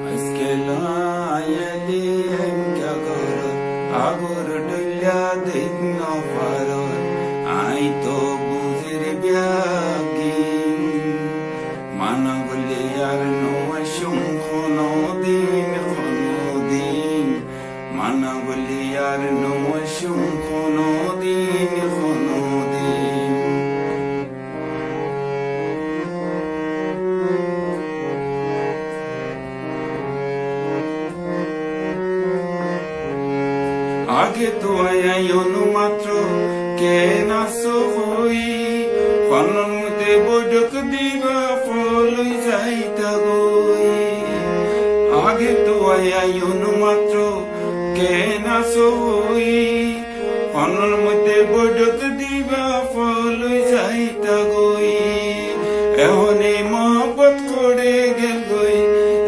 আজকে লায়ালি এমকা কর আগর ডুলিয়া দেখ না পারর আই তো বুঝির ব্যাগি মানা বলে আর নোয়াসুম কোনো দিন মানা বলে আর নোয়াসুম কোনো দিন আগে তো আইনো মাত্র কে নাসো হই কনন মতে বডক দিবা ফলই যাইতা গই আগে তো আইনো মাত্র কে নাসো হই কনন মতে বডক দিবা ফলই যাইতা গই এহনে মহব্বত করে গেল গই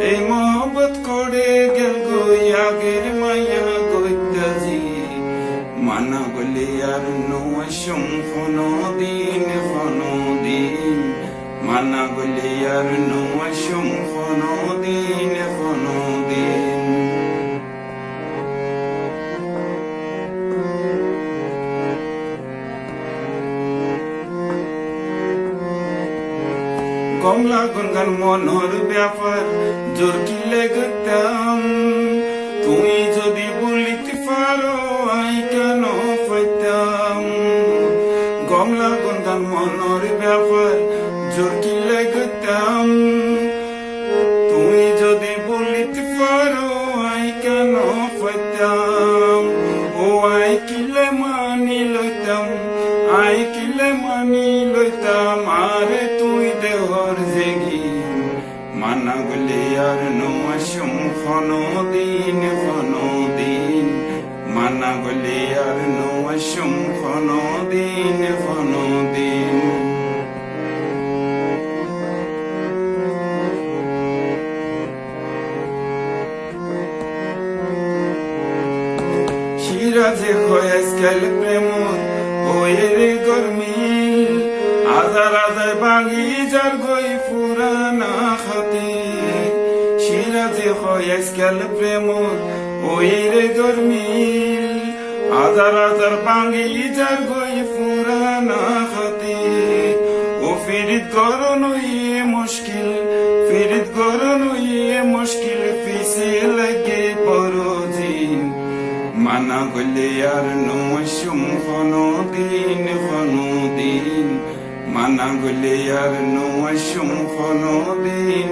এই মহব্বত করে গেল গই আগের মায়া গইতাজি মানা বলে আর নোয়াসুম কোনো দিন মানা বলে আর নোয়াসুম কোনো দিন কমলা গুনগান মনোর ব্যাপার জোর কি লেগতাম তুমি যদি বলিতে পারো আই কেন পাইতাম কমলা গুনগান মনোর ব্যাপার জোর কি লেগতাম তুমি যদি বলিতে পারো আই কেন পাইতাম ও আই কিলে মানি লইতাম আই কিলে মানি লইতাম আরে তুই দেহর জেগি মানা বলে আর নোয়াসুম কোনো দিন মানা বলে আর নোয়াসুম কোনো দিন সিরাজে হয় আজকাল প্রেম ওয়ের গরমিল আজার আজার বাঙি যার গই পুরানা খাতির সিরাজে হয় আজকাল প্রেম ওয়ের গরমিল আজার আজার বাঙি যার গই পুরানা খাতির ও ফিরিত গরন হইয়ে মুশকিল পিছে লাগে বড় জিন মানা বলে আর নোয়াসুম কোনো দিন মানা বলে আর নোয়াসুম কোনো দিন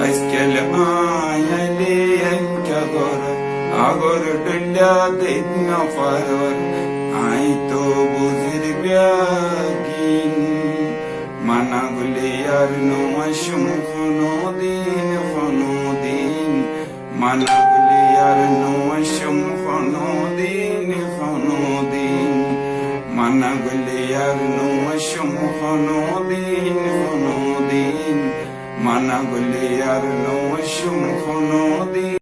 আজকাল আয়ালে এনকা গর আগর ডুলিয়া দেখ না পারর আই তো বুঝির ব্যাগিন মানা বলে আর নোয়াসুম কোনো দিন মানা বলে আর নোয়াসুম কোনো দিন মানা বলে আর নোয়াসুম কোনো দিন মানা বলে আর নোয়াসুম কোনো দিন